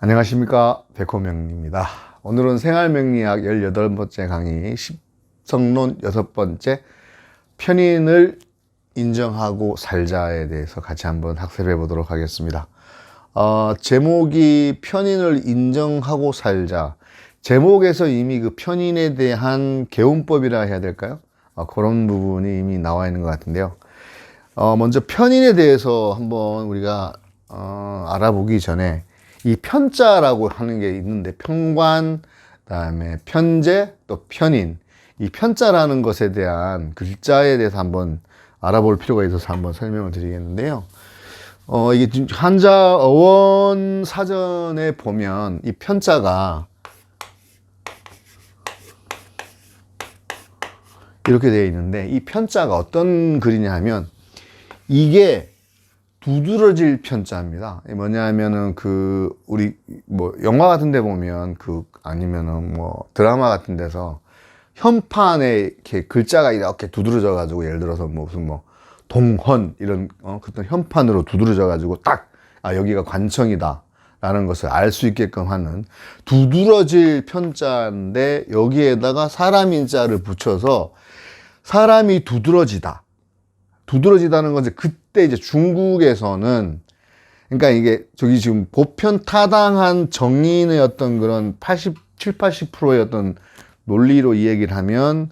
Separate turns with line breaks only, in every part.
안녕하십니까, 백호명리입니다. 오늘은 생활명리학 18번째 강의 십성론 6번째 편인을 인정하고 살자에 대해서 같이 한번 학습해 보도록 하겠습니다. 제목이 편인을 인정하고 살자. 제목에서 이미 그 편인에 대한 개운법이라 해야 될까요? 그런 부분이 이미 나와 있는 것 같은데요. 먼저 편인에 대해서 한번 우리가 알아보기 전에 이 편자라고 하는 게 있는데, 편관, 그다음에 편제, 또 편인, 이 편자라는 것에 대한 글자에 대해서 한번 알아볼 필요가 있어서 한번 설명을 드리겠는데요. 이게 한자 어원 사전에 보면 이 편자가 이렇게 되어 있는데, 이 편자가 어떤 글이냐 하면 이게 두드러질 편자입니다. 뭐냐면은 우리 영화 같은 데 보면 아니면은 드라마 같은 데서 현판에 이렇게 글자가 이렇게 두드러져 가지고, 예를 들어서 무슨 동헌 이런 그런 현판으로 두드러져 가지고 딱 여기가 관청이다 라는 것을 알 수 있게끔 하는 두드러질 편자인데, 여기에다가 사람인자를 붙여서 사람이 두드러지다는 건 그때 이제 중국에서는, 그러니까 이게 지금 보편 타당한 정인의 어떤 그런 80-80%의 어떤 논리로 이 얘기를 하면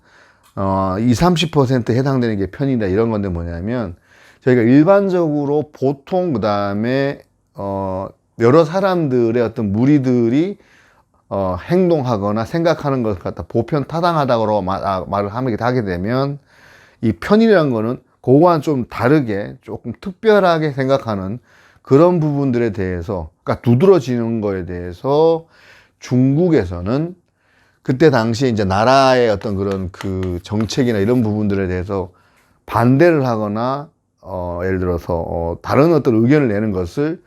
20-30%에 해당되는 게 편이다 이런 건데, 뭐냐면 저희가 일반적으로 보통 그다음에 여러 사람들의 어떤 무리들이 행동하거나 생각하는 것을 갖다 보편 타당하다고 말을 하게 되면, 이 편이라는 거는 그거와는 좀 다르게 조금 특별하게 생각하는 그런 부분들에 대해서, 그러니까 두드러지는 거에 대해서 중국에서는 그때 당시에 이제 나라의 어떤 그런 정책이나 이런 부분들에 대해서 반대를 하거나 예를 들어서 다른 어떤 의견을 내는 것을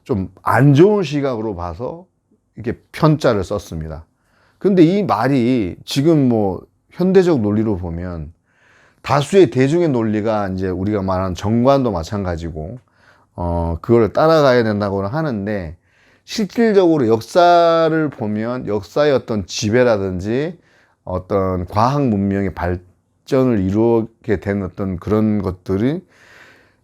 좀 안 좋은 시각으로 봐서 이렇게 편자를 썼습니다. 근데 이 말이 지금 현대적 논리로 보면 다수의 대중의 논리가 이제 우리가 말하는 정관도 마찬가지고 그거를 따라가야 된다고는 하는데, 실질적으로 역사를 보면 역사의 어떤 지배라든지 어떤 과학 문명의 발전을 이루게 된 어떤 그런 것들이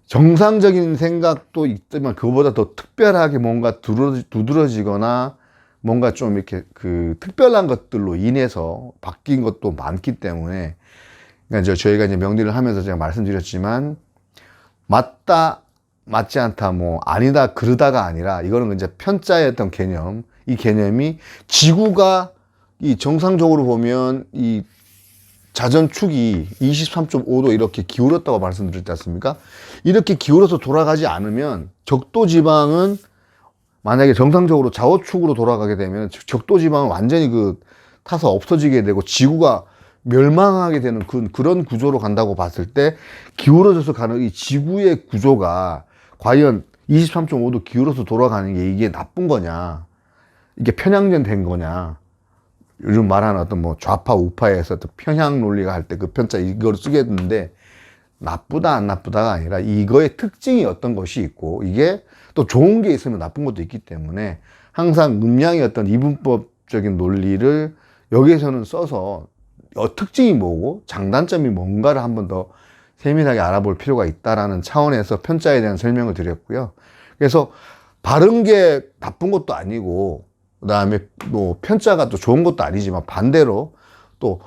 정상적인 생각도 있지만 그거보다 더 특별하게 뭔가 두드러지거나 뭔가 좀 이렇게 특별한 것들로 인해서 바뀐 것도 많기 때문에, 그러니까 저희가 이제 명리를 하면서 제가 말씀드렸지만, 맞다, 맞지 않다, 아니다, 그러다가 아니라, 이거는 이제 편자의 어떤 개념, 이 개념이 지구가 정상적으로 보면 이 자전축이 23.5도 이렇게 기울었다고 말씀드렸지 않습니까? 이렇게 기울어서 돌아가지 않으면 적도 지방은, 만약에 정상적으로 좌우축으로 돌아가게 되면 적도 지방은 완전히 타서 없어지게 되고 지구가 멸망하게 되는 그런 구조로 간다고 봤을 때, 기울어져서 가는 이 지구의 구조가 과연 23.5도 기울어서 돌아가는 게 이게 나쁜 거냐, 이게 편향된 된 거냐, 요즘 말하는 어떤 좌파 우파에서 또 편향 논리가 할 때 그 편자 이걸 쓰겠는데, 나쁘다 안 나쁘다가 아니라 이거의 특징이 어떤 것이 있고, 이게 또 좋은 게 있으면 나쁜 것도 있기 때문에, 항상 음양의 어떤 이분법적인 논리를 여기에서는 써서 특징이 뭐고 장단점이 뭔가를 한번 더 세밀하게 알아볼 필요가 있다라는 차원에서 편자에 대한 설명을 드렸고요. 그래서 바른 게 나쁜 것도 아니고, 그 다음에 편자가 또 좋은 것도 아니지만, 반대로 또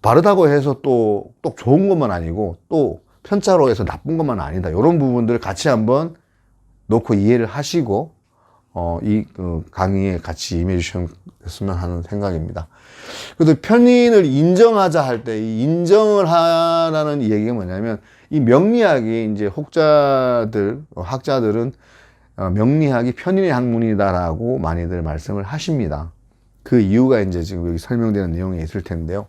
바르다고 해서 또 좋은 것만 아니고, 또 편자로 해서 나쁜 것만 아니다, 이런 부분들을 같이 한번 놓고 이해를 하시고 강의에 같이 임해 주셨으면 하는 생각입니다. 그래도 편인을 인정하자 할 때, 이 인정을 하라는 얘기가 뭐냐면, 이 명리학이 이제 학자들은 명리학이 편인의 학문이다라고 많이들 말씀을 하십니다. 그 이유가 이제 지금 여기 설명되는 내용에 있을 텐데요.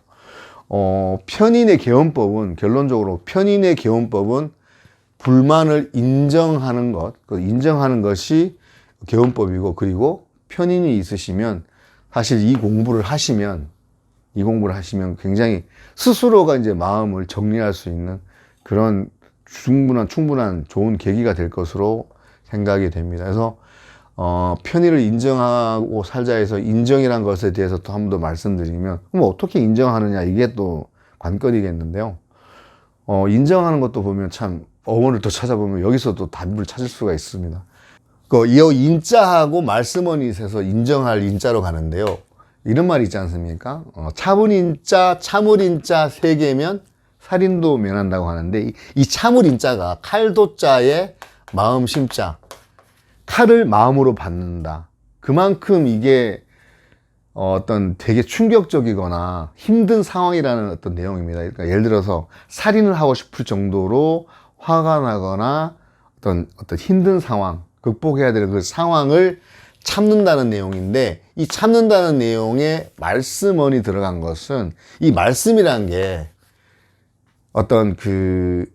편인의 개헌법은, 결론적으로 편인의 개헌법은 불만을 인정하는 것, 인정하는 것이 개헌법이고, 그리고 편인이 있으시면, 사실 이 공부를 하시면 굉장히 스스로가 이제 마음을 정리할 수 있는 그런 충분한 좋은 계기가 될 것으로 생각이 됩니다. 그래서 편의를 인정하고 살자 해서 인정이란 것에 대해서 또 한 번 더 말씀드리면, 그럼 어떻게 인정하느냐, 이게 또 관건이겠는데요. 인정하는 것도 보면 참 어원을 또 찾아보면 여기서도 답을 찾을 수가 있습니다. 이 인자하고 말씀원잇에서 인정할 인자로 가는데요. 이런 말이 있지 않습니까? 참을 인자, 참을 인자 세 개면 살인도 면한다고 하는데, 이 참을 인자가 칼도자에 마음 심자, 칼을 마음으로 받는다. 그만큼 이게 어떤 되게 충격적이거나 힘든 상황이라는 어떤 내용입니다. 그러니까 예를 들어서 살인을 하고 싶을 정도로 화가 나거나 어떤 힘든 상황, 극복해야 되는 그 상황을 참는다는 내용인데, 이 참는다는 내용에 말씀원이 들어간 것은, 이 말씀이란 게 어떤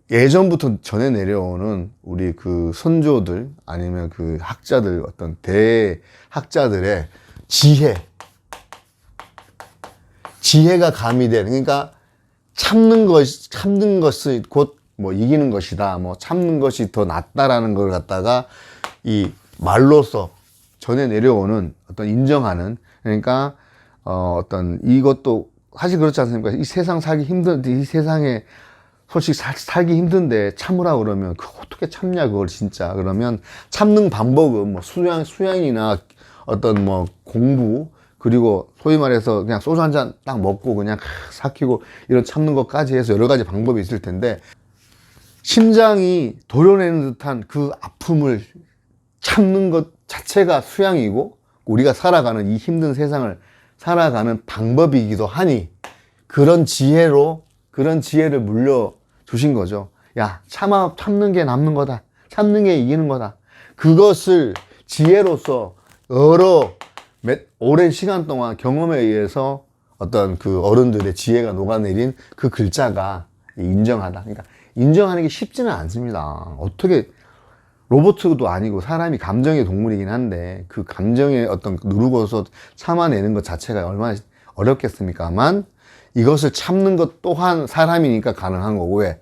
예전부터 전해 내려오는 우리 선조들 아니면 학자들, 어떤 대학자들의 지혜가 가미된, 그러니까 참는 것이 곧 이기는 것이다, 참는 것이 더 낫다라는 걸 갖다가 이 말로써 전해 내려오는 어떤 인정하는, 그러니까 이것도 사실 그렇지 않습니까? 이 세상 살기 힘든데, 이 세상에 솔직히 살기 힘든데 참으라 그러면 어떻게 참냐, 그걸 진짜. 그러면 참는 방법은 수양이나 어떤 공부, 그리고 소위 말해서 그냥 소주 한 잔 딱 먹고 그냥 삭히고 이런 참는 것까지 해서 여러 가지 방법이 있을 텐데, 심장이 도려내는 듯한 그 아픔을 참는 것 자체가 수양이고, 우리가 살아가는 이 힘든 세상을 살아가는 방법이기도 하니, 그런 지혜를 물려주신 거죠. 야, 참는 게 남는 거다. 참는 게 이기는 거다. 그것을 지혜로서 오랜 시간 동안 경험에 의해서 어떤 어른들의 지혜가 녹아내린 그 글자가 인정하다. 그러니까 인정하는 게 쉽지는 않습니다. 어떻게, 로봇도 아니고 사람이 감정의 동물이긴 한데, 그 감정에 누르고서 참아내는 것 자체가 얼마나 어렵겠습니까만, 이것을 참는 것 또한 사람이니까 가능한 거고, 왜?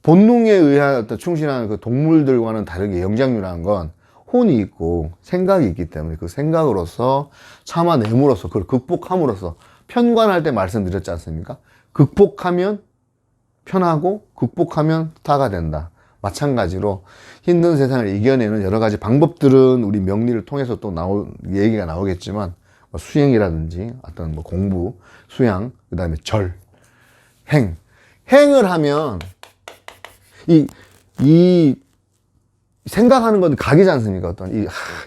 본능에 의한 충실한 동물들과는 다르게 영장류라는 건 혼이 있고 생각이 있기 때문에, 그 생각으로서 참아냄으로써, 그걸 극복함으로써, 편관할 때 말씀드렸지 않습니까? 극복하면 편하고 극복하면 타가 된다. 마찬가지로 힘든 세상을 이겨내는 여러 가지 방법들은 우리 명리를 통해서 또 얘기가 나오겠지만, 수행이라든지 어떤 공부, 수양, 그 다음에 행을 하면 이 생각하는 건 각이지 않습니까?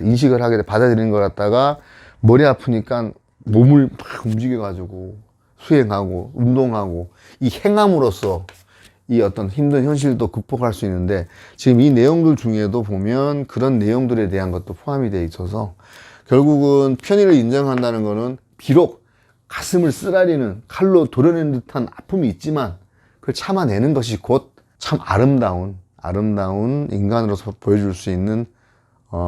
인식을 하게 돼, 받아들이는 걸 갖다가 머리 아프니까 몸을 막 움직여가지고 수행하고 운동하고, 이 행함으로써 이 어떤 힘든 현실도 극복할 수 있는데, 지금 이 내용들 중에도 보면 그런 내용들에 대한 것도 포함이 되어 있어서, 결국은 편의를 인정한다는 것은 비록 가슴을 쓰라리는, 칼로 도려낸 듯한 아픔이 있지만 그걸 참아내는 것이 곧 참 아름다운 인간으로서 보여줄 수 있는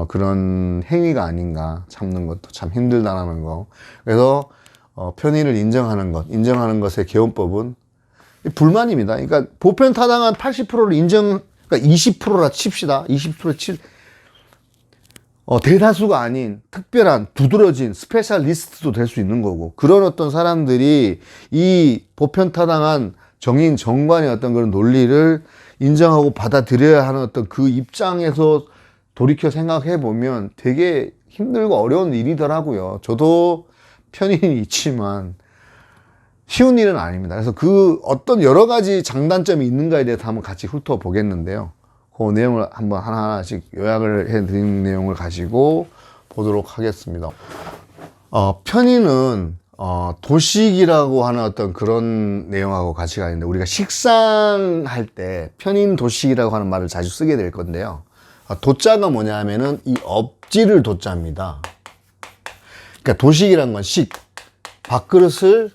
그런 행위가 아닌가. 참는 것도 참 힘들다는 거. 그래서 편의를 인정하는 것의 개헌법은 불만입니다. 그러니까 보편 타당한 80%를 그러니까 20%라 칩시다. 20% 대다수가 아닌 특별한 두드러진 스페셜리스트도 될 수 있는 거고, 그런 어떤 사람들이 이 보편 타당한 정관의 어떤 그런 논리를 인정하고 받아들여야 하는 어떤 그 입장에서 돌이켜 생각해 보면 되게 힘들고 어려운 일이더라고요. 저도 편인이 있지만 쉬운 일은 아닙니다. 그래서 어떤 여러 가지 장단점이 있는가에 대해서 한번 같이 훑어보겠는데요. 그 내용을 한번 하나하나씩 요약을 해드린 내용을 가지고 보도록 하겠습니다. 편의는 도식이라고 하는 어떤 그런 내용하고 같이 가 있는데, 우리가 식상할 때 편인 도식이라고 하는 말을 자주 쓰게 될 건데요. 도자가 뭐냐 하면은 이 업지를 도자입니다. 그러니까 도식이란 건 밥그릇을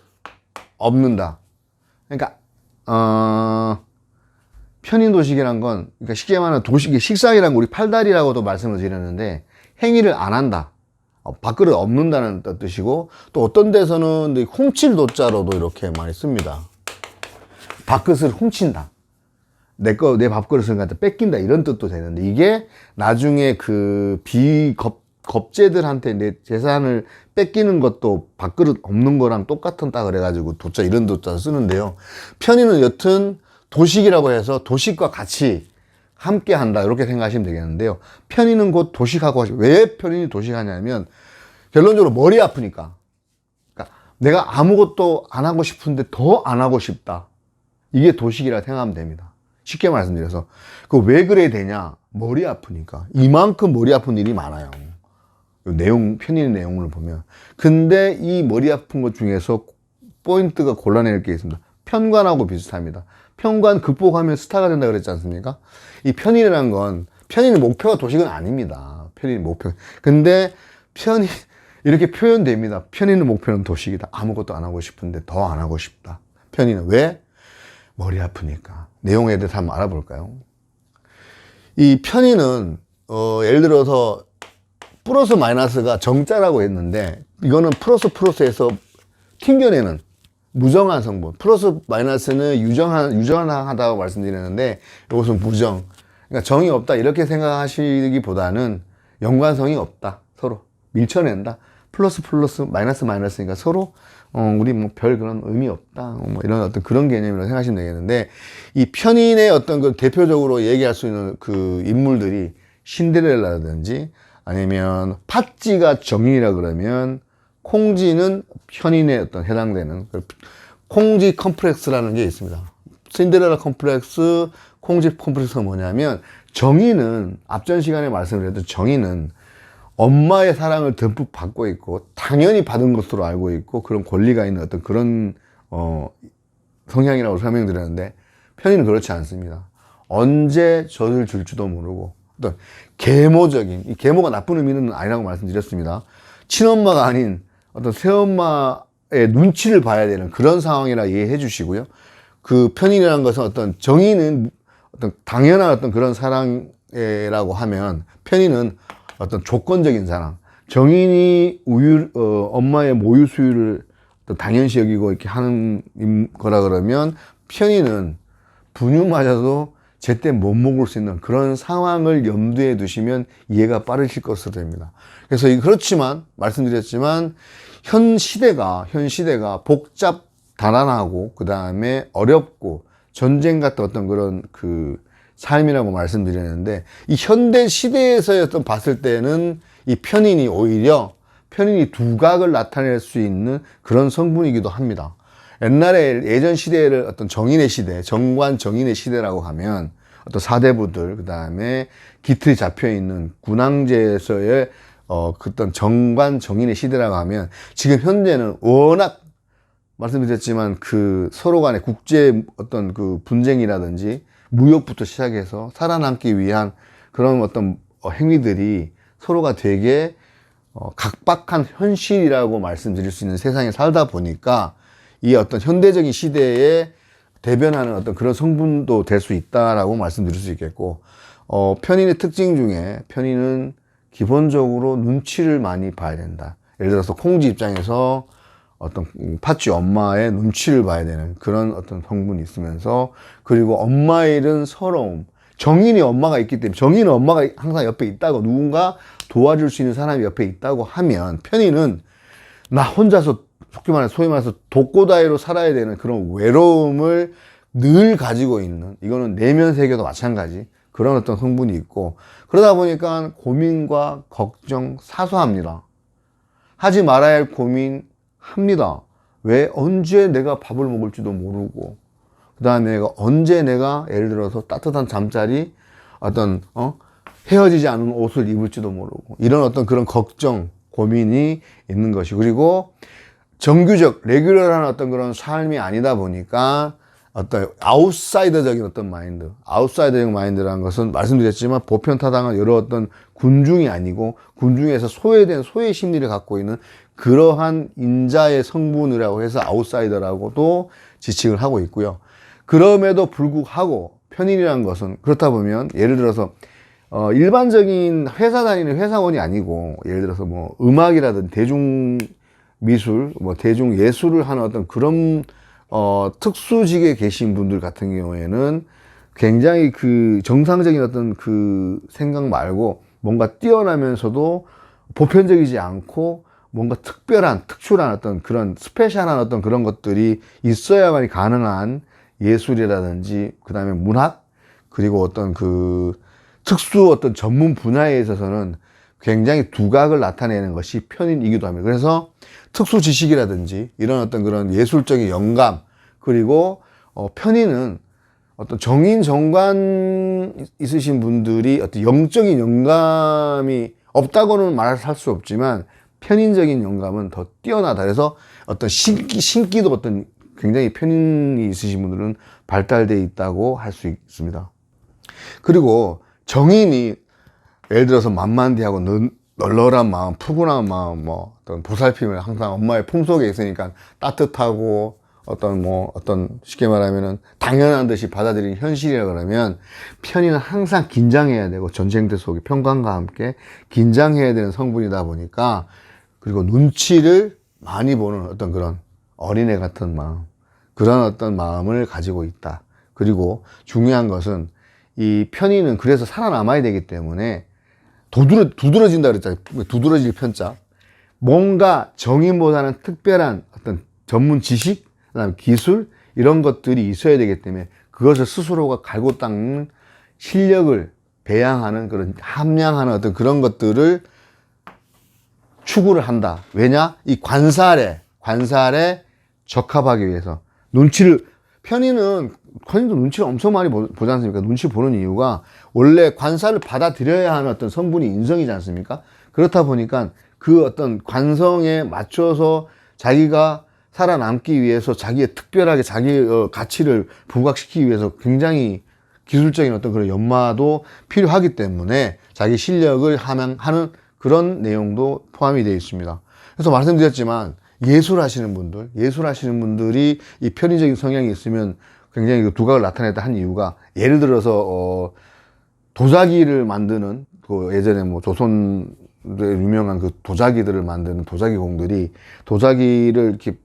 엎는다. 그러니까 편인 도식이란 건, 그러니까 쉽게 말하면 식상이란 건 우리 팔다리라고도 말씀을 드렸는데, 행위를 안 한다. 밥그릇 엎는다는 뜻이고, 또 어떤 데서는 훔칠 도자로도 이렇게 많이 씁니다. 밥그릇을 훔친다. 내 밥그릇을 갖다 뺏긴다. 이런 뜻도 되는데, 이게 나중에 겁제들한테 내 재산을 뺏기는 것도 밥그릇 없는 거랑 똑같은 따 그래가지고 도자 이런 도자 쓰는데요. 편의는 여튼 도식이라고 해서 도식과 같이 함께 한다 이렇게 생각하시면 되겠는데요. 편의는 곧 도식하고 왜 편의는 도식하냐면 결론적으로 머리 아프니까. 그러니까 내가 아무것도 안 하고 싶은데 더 안 하고 싶다. 이게 도식이라 생각하면 됩니다. 쉽게 말씀드려서 그 왜 그래 되냐? 머리 아프니까. 이만큼 머리 아픈 일이 많아요. 내용 편의 내용을 보면. 근데 이 머리 아픈 것 중에서 포인트가 골라낼 게 있습니다. 편관하고 비슷합니다. 편관 극복하면 스타가 된다 그랬지 않습니까? 이 편의라는 건 편의는 목표가 도식은 아닙니다. 편의는 목표. 근데 편의 이렇게 표현됩니다. 편의는 목표는 도식이다. 아무것도 안 하고 싶은데 더 안 하고 싶다. 편의는 왜? 머리 아프니까. 내용에 대해서 한번 알아볼까요? 이 편의는 예를 들어서 플러스 마이너스가 정자라고 했는데 이거는 플러스에서 튕겨내는 무정한 성분. 플러스 마이너스는 유정하다고 말씀드렸는데 이것은 무정. 그러니까 정이 없다 이렇게 생각하시기보다는 연관성이 없다. 서로 밀쳐낸다. 플러스 마이너스니까 서로 우리 뭐 별 그런 의미 없다. 뭐 이런 어떤 그런 개념이라고 생각하시면 되겠는데 이 편인의 어떤 그 대표적으로 얘기할 수 있는 그 인물들이 신데렐라라든지 아니면 팥쥐가 정인이라 그러면 콩쥐는 편인에 어떤 해당되는 콩쥐 컴플렉스라는 게 있습니다. 신데렐라 컴플렉스, 콩쥐 컴플렉스가 뭐냐면 정인은 앞전 시간에 말씀드렸던 정인은 엄마의 사랑을 듬뿍 받고 있고 당연히 받은 것으로 알고 있고 그런 권리가 있는 어떤 그런 성향이라고 설명드렸는데 편의는 그렇지 않습니다. 언제 젖을 줄지도 모르고 어떤 계모적인 이 계모가 나쁜 의미는 아니라고 말씀드렸습니다. 친엄마가 아닌 어떤 새엄마의 눈치를 봐야 되는 그런 상황이라 이해해 주시고요. 그 편인이라는 것은 어떤 정의는 어떤 당연한 어떤 그런 사랑이라고 하면 편인은 어떤 조건적인 사랑. 정인이 엄마의 모유 수유를 당연시 여기고 이렇게 하는 거라 그러면 편인은 분유마저도 제때 못 먹을 수 있는 그런 상황을 염두에 두시면 이해가 빠르실 것으로 됩니다. 그래서 그렇지만 말씀드렸지만 현 시대가 복잡다단하고 그 다음에 어렵고 전쟁 같은 어떤 그런 그 삶이라고 말씀드렸는데 이 현대 시대에서 봤을 때는 이 편인이 오히려 편인이 두각을 나타낼 수 있는 그런 성분이기도 합니다. 옛날에 예전 시대를 어떤 정인의 시대, 정관 정인의 시대라고 하면 어떤 사대부들, 그 다음에 기틀이 잡혀 있는 군왕제에서의 어떤 정관 정인의 시대라고 하면 지금 현재는 워낙 말씀드렸지만 그 서로 간의 국제 어떤 그 분쟁이라든지 무역부터 시작해서 살아남기 위한 그런 어떤 행위들이 서로가 되게 각박한 현실이라고 말씀드릴 수 있는 세상에 살다 보니까 이 어떤 현대적인 시대에 대변하는 어떤 그런 성분도 될 수 있다라고 말씀드릴 수 있겠고, 편인의 특징 중에 편인은 기본적으로 눈치를 많이 봐야 된다. 예를 들어서 콩쥐 입장에서 어떤 팥쥐 엄마의 눈치를 봐야 되는 그런 어떤 성분이 있으면서, 그리고 엄마 잃은 서러움. 정인이 엄마가 있기 때문에, 정인은 엄마가 항상 옆에 있다고, 누군가 도와줄 수 있는 사람이 옆에 있다고 하면, 편인은 나 혼자서 소위 말해서 독고다이로 살아야 되는 그런 외로움을 늘 가지고 있는, 이거는 내면 세계도 마찬가지 그런 어떤 성분이 있고, 그러다 보니까 고민과 걱정 사소합니다. 하지 말아야 할 고민 합니다. 왜? 언제 내가 밥을 먹을지도 모르고, 그 다음에 내가 언제 내가 예를 들어서 따뜻한 잠자리, 어떤 헤어지지 않은 옷을 입을지도 모르고, 이런 어떤 그런 걱정 고민이 있는 것이, 그리고 정규적 레귤러한 어떤 그런 삶이 아니다 보니까 어떤 아웃사이더적인 어떤 마인드, 아웃사이더적 마인드라는 것은 말씀드렸지만 보편타당한 여러 어떤 군중이 아니고 군중에서 소외된 소외 심리를 갖고 있는 그러한 인자의 성분이라고 해서 아웃사이더라고도 지칭을 하고 있고요. 그럼에도 불구하고 편인이라는 것은 그렇다 보면 예를 들어서 일반적인 회사 다니는 회사원이 아니고, 예를 들어서 뭐 음악이라든지 대중미술, 뭐 대중예술을 하는 어떤 그런 특수직에 계신 분들 같은 경우에는 굉장히 그 정상적인 어떤 그 생각 말고 뭔가 뛰어나면서도 보편적이지 않고 뭔가 특별한, 특출한 어떤 그런 스페셜한 어떤 그런 것들이 있어야만이 가능한 예술이라든지, 그 다음에 문학, 그리고 어떤 그 특수 어떤 전문 분야에 있어서는 굉장히 두각을 나타내는 것이 편인이기도 합니다. 그래서 특수 지식이라든지 이런 어떤 그런 예술적인 영감, 그리고 편인은 어떤 정인 정관 있으신 분들이 어떤 영적인 영감이 없다고는 말할 수 없지만 편인적인 영감은 더 뛰어나다. 그래서 어떤 신기도 어떤 굉장히 편인이 있으신 분들은 발달되어 있다고 할 수 있습니다. 그리고 정인이 예를 들어서 만만디하고 널널한 마음, 푸근한 마음, 뭐 어떤 보살핌을 항상 엄마의 품속에 있으니까 따뜻하고 어떤 쉽게 말하면은 당연한 듯이 받아들이는 현실이라 그러면, 편인은 항상 긴장해야 되고 전쟁터 속에 평강과 함께 긴장해야 되는 성분이다 보니까, 그리고 눈치를 많이 보는 어떤 그런 어린애 같은 마음, 그런 어떤 마음을 가지고 있다. 그리고 중요한 것은 이 편인은 그래서 살아남아야 되기 때문에 두드러진다 그랬잖아요. 두드러질 편자. 뭔가 정인보다는 특별한 어떤 전문 지식, 그다음에 기술, 이런 것들이 있어야 되기 때문에 그것을 스스로가 갈고 닦는 실력을 배양하는, 그런 함량하는 어떤 그런 것들을 추구를 한다. 왜냐? 이 관살에 적합하기 위해서. 편인도 눈치를 엄청 많이 보지 않습니까? 눈치 보는 이유가 원래 관사를 받아들여야 하는 어떤 성분이 인성이지 않습니까? 그렇다 보니까 그 어떤 관성에 맞춰서 자기가 살아남기 위해서 자기의 특별하게 자기의 가치를 부각시키기 위해서 굉장히 기술적인 어떤 그런 연마도 필요하기 때문에 자기 실력을 함양하는 그런 내용도 포함이 되어 있습니다. 그래서 말씀드렸지만 예술하시는 분들이 이 편의적인 성향이 있으면 굉장히 그 두각을 나타냈다 한 이유가, 예를 들어서 도자기를 만드는 그 예전에 뭐 조선의 유명한 그 도자기들을 만드는 도자기공들이 도자기를 이렇게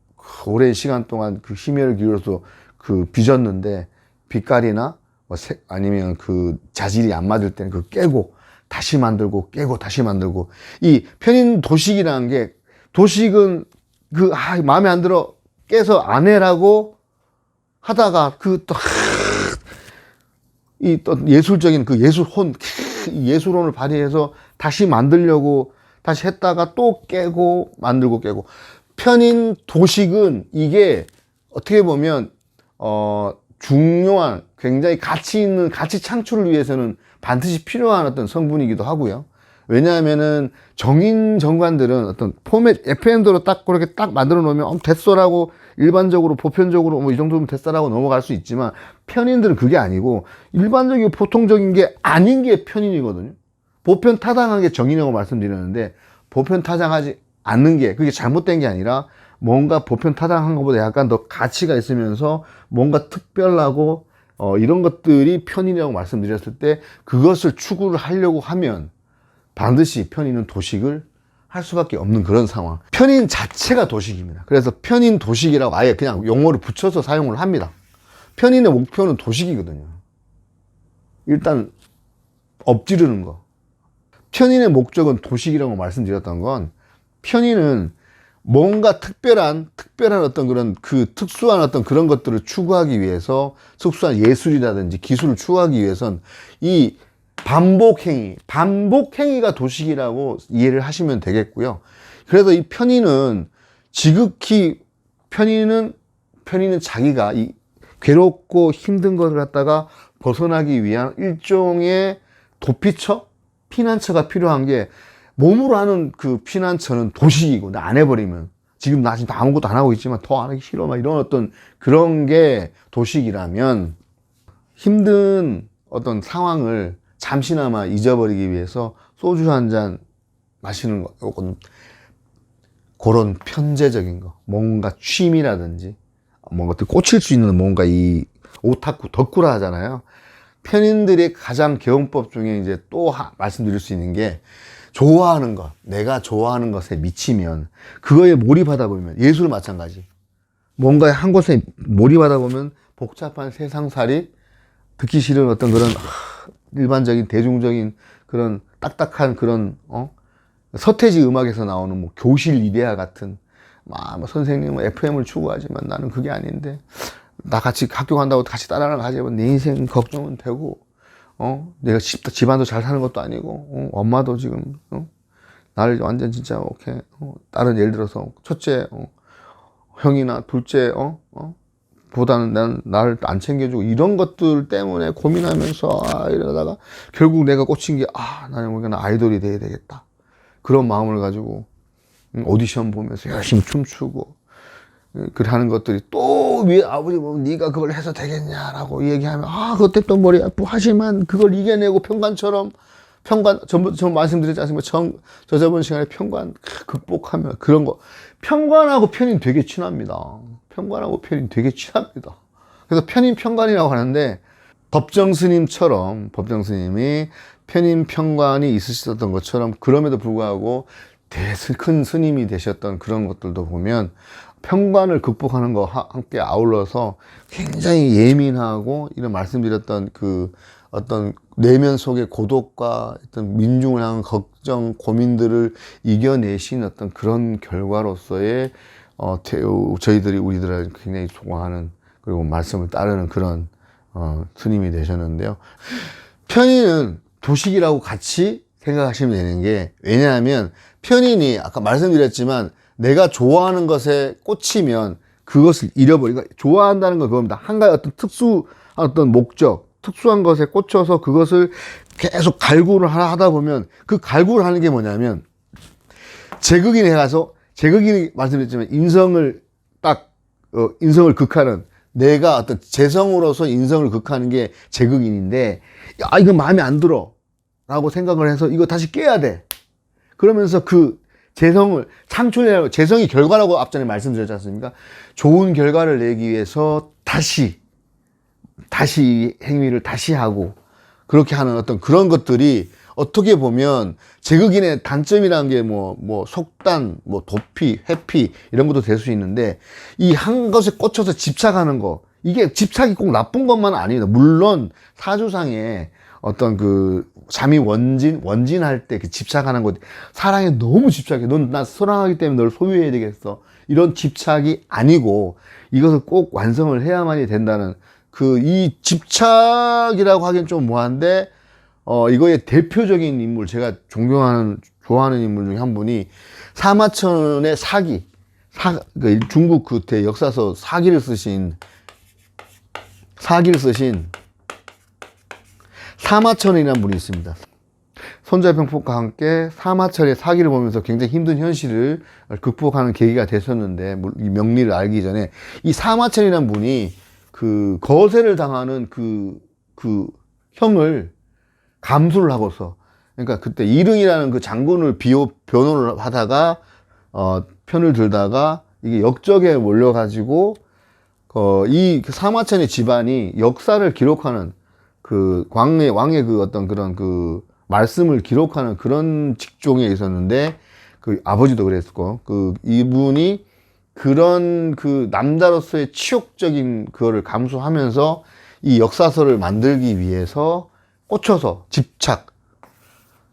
오랜 시간 동안 그 심혈을 기울여서 그 빚었는데 빛깔이나 뭐 아니면 그 자질이 안 맞을 때는 그 깨고 다시 만들고 깨고 다시 만들고, 이 편인 도식이라는 게, 도식은 마음에 안 들어 깨서 안 해라고 하다가 또 예술적인 그 예술혼을 발휘해서 다시 만들려고 다시 했다가 또 깨고 만들고 깨고. 편인 도식은 이게 어떻게 보면 중요한, 굉장히 가치 있는, 가치 창출을 위해서는 반드시 필요한 어떤 성분이기도 하고요. 왜냐하면은 정인 정관들은 어떤 포맷 FM대로 딱 그렇게 딱 만들어 놓으면 됐어라고, 일반적으로 보편적으로 뭐 이 정도면 됐어라고 넘어갈 수 있지만, 편인들은 그게 아니고 일반적이고 보통적인 게 아닌 게 편인이거든요. 보편 타당한 게 정인이라고 말씀드렸는데, 보편 타당하지 않는 게, 그게 잘못된 게 아니라 뭔가 보편 타당한 것보다 약간 더 가치가 있으면서 뭔가 특별하고 이런 것들이 편인이라고 말씀드렸을 때, 그것을 추구를 하려고 하면 반드시 편인은 도식을 할 수밖에 없는 그런 상황. 편인 자체가 도식입니다. 그래서 편인 도식이라고 아예 그냥 용어를 붙여서 사용을 합니다. 편인의 목표는 도식이거든요. 일단 엎지르는 거. 편인의 목적은 도식이라고 말씀드렸던 건, 편인은 뭔가 특별한 어떤 그런 그 특수한 어떤 그런 것들을 추구하기 위해서, 특수한 예술이라든지 기술을 추구하기 위해선 이 반복행위가 도식이라고 이해를 하시면 되겠고요. 그래서 이 편인은 지극히, 편인은 자기가 이 괴롭고 힘든 것을 갖다가 벗어나기 위한 일종의 도피처? 피난처가 필요한 게, 몸으로 하는 그 피난처는 도식이고, 나 안 해버리면, 지금 나 지금 아무것도 안 하고 있지만 더 안 하기 싫어, 막 이런 어떤 그런 게 도식이라면, 힘든 어떤 상황을 잠시나마 잊어버리기 위해서 소주 한 잔 마시는 거, 요건 그런 편재적인 거, 뭔가 취미라든지 뭔가 또 꽂힐 수 있는, 뭔가 이 오타쿠 덕후라 하잖아요. 편인들의 가장 개운법 중에 이제 또 말씀드릴 수 있는 게, 좋아하는 것, 내가 좋아하는 것에 미치면, 그거에 몰입하다 보면, 예술 마찬가지, 뭔가 한 곳에 몰입하다 보면 복잡한 세상살이, 듣기 싫은 어떤 그런 일반적인 대중적인 그런 딱딱한 그런 서태지 음악에서 나오는 뭐 교실 이데아 같은, 뭐 선생님은 FM을 추구하지만 나는 그게 아닌데, 나 같이 학교 간다고 같이 따라가자면 내 인생 걱정은 되고, 내가 집안도 잘 사는 것도 아니고, 엄마도 지금, 나를 완전 진짜, 오케이, 다른 예를 들어서, 첫째, 형이나 둘째, 보다는 난 나를 안 챙겨주고, 이런 것들 때문에 고민하면서, 이러다가, 결국 내가 꽂힌 게, 나는 나 아이돌이 돼야 되겠다. 그런 마음을 가지고, 오디션 보면서 열심히 춤추고, 그렇게 하는 것들이 또 위에 아버지 보면 네가 그걸 해서 되겠냐라고 얘기하면 그때 또 머리 아프고 하지만 그걸 이겨내고 편관 전 말씀드렸지 않습니까? 저번 시간에 편관 극복하면 그런 거 편관하고 편인 되게 친합니다. 편관하고 편인 되게 친합니다. 그래서 편인 편관이라고 하는데 법정 스님이 편인 편관이 있으셨던 것처럼 그럼에도 불구하고 큰 스님이 되셨던 그런 것들도 보면 편관을 극복하는 거와 함께 아울러서 굉장히 예민하고 이런 말씀드렸던 그 어떤 내면 속의 고독과 어떤 민중을 향한 걱정, 고민들을 이겨내신 어떤 그런 결과로서의 우리들이 굉장히 좋아하는 그리고 말씀을 따르는 그런 스님이 되셨는데요. 편인은 도식이라고 같이 생각하시면 되는 게 왜냐하면 편인이 아까 말씀드렸지만 내가 좋아하는 것에 꽂히면 그것을 잃어버리고 좋아한다는 건 그겁니다. 한 가지 어떤 목적, 특수한 것에 꽂혀서 그것을 계속 갈구를 하다 보면 그 갈구를 하는 게 뭐냐면 제극인에 가서 제극인이 말씀드렸지만 인성을 극하는 내가 어떤 재성으로서 인성을 극하는 게 제극인인데 이거 마음에 안 들어 라고 생각을 해서 이거 다시 깨야 돼. 그러면서 그 재성을 창출해야 재성이 결과라고 앞전에 말씀드렸지 않습니까? 좋은 결과를 내기 위해서 다시 행위를 다시 하고 그렇게 하는 어떤 그런 것들이 어떻게 보면 제극인의 단점이라는 게 속단, 도피, 회피 이런 것도 될 수 있는데 이 한 것에 꽂혀서 집착하는 거 이게 집착이 꼭 나쁜 것만 아닙니다. 물론 사주상에 어떤 그 잠이 원진할 때 그 집착하는 것 사랑에 너무 집착해. 넌 나 사랑하기 때문에 널 소유해야 되겠어. 이런 집착이 아니고 이것을 꼭 완성을 해야만이 된다는 이 집착이라고 하기엔 좀 뭐한데 이거의 대표적인 인물 제가 좋아하는 인물 중에 한 분이 사마천의 중국 그때 역사서 사기를 쓰신 사마천이라는 분이 있습니다. 손자병법과 함께 사마천의 사기를 보면서 굉장히 힘든 현실을 극복하는 계기가 됐었는데 이 명리를 알기 전에 이 사마천이라는 분이 그 거세를 당하는 그 형을 감수를 하고서 그러니까 그때 이릉이라는 그 장군을 변호를 하다가 편을 들다가 이게 역적에 몰려가지고 이 사마천의 집안이 역사를 기록하는 그 왕의 그 어떤 그런 그 말씀을 기록하는 그런 직종에 있었는데 그 아버지도 그랬고 이분이 그런 그 남자로서의 치욕적인 그거를 감수하면서 이 역사서를 만들기 위해서 꽂혀서 집착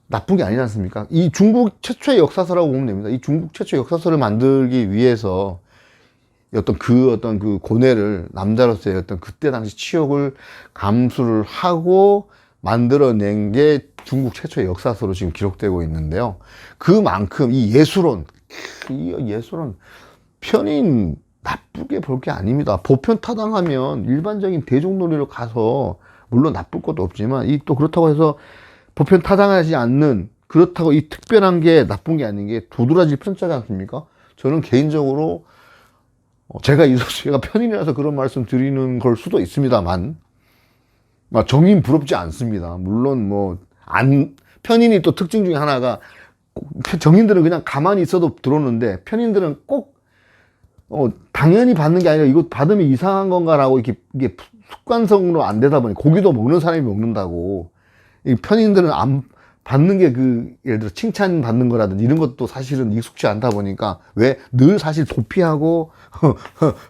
나쁜 게 아니지 않습니까? 이 중국 최초의 역사서라고 보면 됩니다. 이 중국 최초의 역사서를 만들기 위해서 어떤 그 고뇌를 남자로서의 어떤 그때 당시 치욕을 감수를 하고 만들어낸 게 중국 최초의 역사서로 지금 기록되고 있는데요. 그만큼 이 예술은 편인 나쁘게 볼 게 아닙니다. 보편 타당하면 일반적인 대중놀이로 가서 물론 나쁠 것도 없지만 또 그렇다고 해서 보편 타당하지 않는 그렇다고 이 특별한 게 나쁜 게 아닌 게 도드라질 편자지 않습니까? 저는 개인적으로 제가 편인이라서 그런 말씀 드리는 걸 수도 있습니다만 정인 부럽지 않습니다. 물론 편인이 또 특징 중에 하나가 정인들은 그냥 가만히 있어도 들어오는데 편인들은 꼭 당연히 받는 게 아니라 이거 받으면 이상한 건가라고 이게 습관성으로 안 되다 보니 고기도 먹는 사람이 먹는다고 이 편인들은 안 받는 게 예를 들어 칭찬 받는 거라든지 이런 것도 사실은 익숙치 않다 보니까 왜 늘 사실 도피하고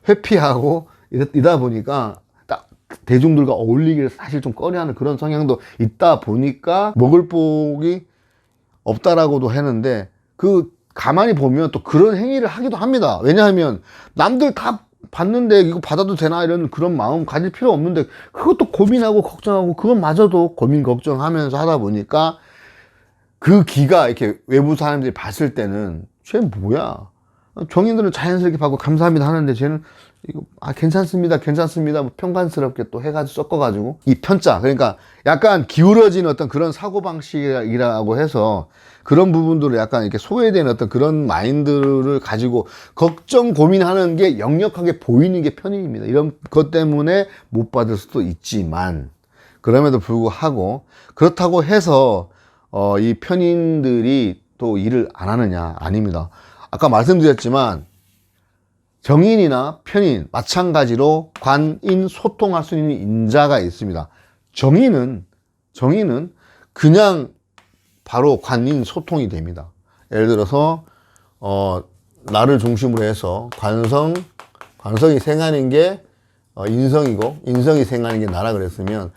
회피하고 이다 보니까 딱 대중들과 어울리기를 사실 좀 꺼려하는 그런 성향도 있다 보니까 먹을 복이 없다라고도 했는데 가만히 보면 또 그런 행위를 하기도 합니다. 왜냐하면 남들 다 받는데 이거 받아도 되나 이런 그런 마음 가질 필요 없는데 그것도 고민하고 걱정하고 그것마저도 고민 걱정하면서 하다 보니까 그 기가 이렇게 외부 사람들이 봤을 때는 쟤 뭐야? 정인들은 자연스럽게 받고 감사합니다 하는데 쟤는 이거 괜찮습니다 괜찮습니다 뭐 평간스럽게 또 해가지고 섞어가지고 이 편자 그러니까 약간 기울어진 어떤 그런 사고방식이라고 해서 그런 부분들을 약간 이렇게 소외된 어떤 그런 마인드를 가지고 걱정 고민하는 게 역력하게 보이는 게 편인입니다. 이런 것 때문에 못 받을 수도 있지만 그럼에도 불구하고 그렇다고 해서 이 편인들이 또 일을 안 하느냐? 아닙니다. 아까 말씀드렸지만 정인이나 편인 마찬가지로 관인 소통할 수 있는 인자가 있습니다. 정인은 그냥 바로 관인 소통이 됩니다. 예를 들어서 나를 중심으로 해서 관성이 생하는 게 인성이고 인성이 생하는 게 나라 그랬으면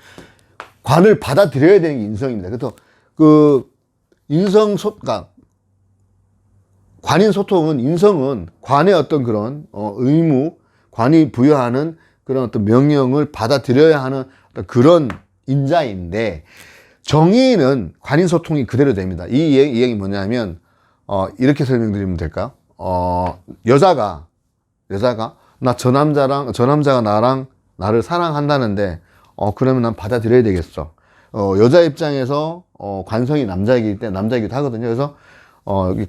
관을 받아들여야 되는 게 인성입니다. 그래서 그러니까 관인 소통은 인성은 관의 어떤 그런 의무, 관이 부여하는 그런 어떤 명령을 받아들여야 하는 어떤 그런 인자인데 정의는 관인 소통이 그대로 됩니다. 이 얘기 뭐냐면 이렇게 설명드리면 될까요? 여자가 저 남자가 나를 사랑한다는데 그러면 난 받아들여야 되겠어. 여자 입장에서 관성이 남자이기도 하거든요. 그래서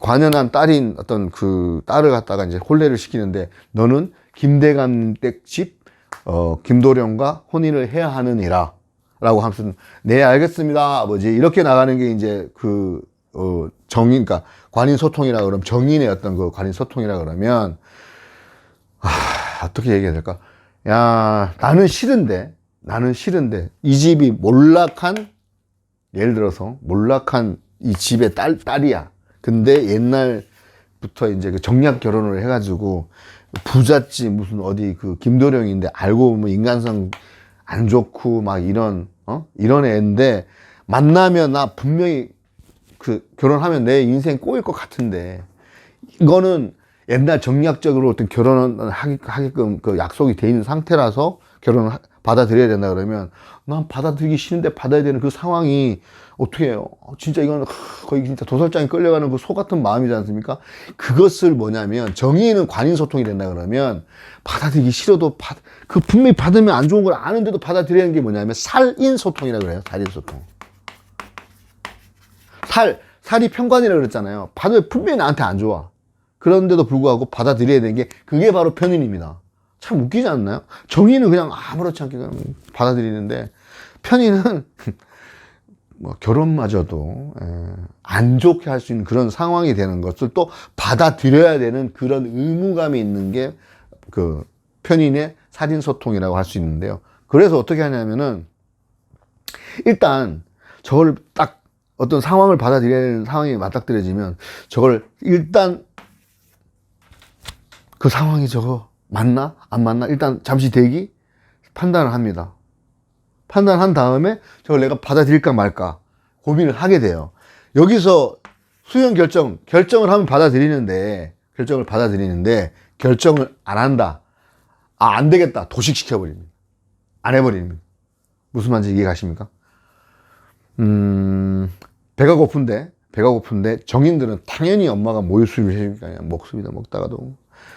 관연한 딸인 어떤 그 딸을 갖다가 이제 혼례를 시키는데 너는 김대감 댁집 김도령과 혼인을 해야 하느니라 라고 하면서 네 알겠습니다 아버지 이렇게 나가는 게 이제 정인 그러니까 관인 소통이라 그러면 정인의 어떤 그 관인 소통이라 그러면 어떻게 얘기해야 될까? 야 나는 싫은데 이 집이 예를 들어서 몰락한 이 집의 딸이야. 근데 옛날부터 이제 그 정략 결혼을 해가지고 부잣집 무슨 어디 그 김도령인데 알고 보면 인간성 안 좋고 막 이런 애인데 만나면 나 분명히 결혼하면 내 인생 꼬일 것 같은데 이거는 옛날 정략적으로 어떤 결혼을 하게끔 그 약속이 돼 있는 상태라서 결혼을 받아들여야 된다 그러면 난 받아들이기 싫은데 받아야 되는 그 상황이 어떻게 해요? 진짜 이건 거의 진짜 도살장에 끌려가는 그 소 같은 마음이지 않습니까? 그것을 뭐냐면 정의는 관인 소통이 된다 그러면 받아들이기 싫어도 분명히 받으면 안 좋은 걸 아는데도 받아들이는 게 뭐냐면 살인 소통이라 그래요. 살인 소통. 살이 편관이라 그랬잖아요. 받으면 분명히 나한테 안 좋아. 그런데도 불구하고 받아들여야 되는 게 그게 바로 편인입니다. 참 웃기지 않나요? 정의는 그냥 아무렇지 않게 그냥 받아들이는데 편인은 뭐 결혼마저도 안 좋게 할 수 있는 그런 상황이 되는 것을 또 받아들여야 되는 그런 의무감이 있는 게 그 편인의 살인소통이라고 할 수 있는데요. 그래서 어떻게 하냐면은 일단 저걸 딱 어떤 상황을 받아들여야 되는 상황이 맞닥뜨려지면 저걸 일단 그 상황이 저거 맞나? 안 맞나? 일단 잠시 대기 판단을 합니다. 판단한 다음에 저걸 내가 받아들일까 말까 고민을 하게 돼요. 여기서 수용 결정을 하면 받아들이는데 결정을 안 한다. 안 되겠다. 도식시켜버립니다. 안 해버립니다. 무슨 말인지 이해 가십니까? 배가 고픈데 정인들은 당연히 엄마가 모유수유를 해주니까 먹습니다. 먹다가도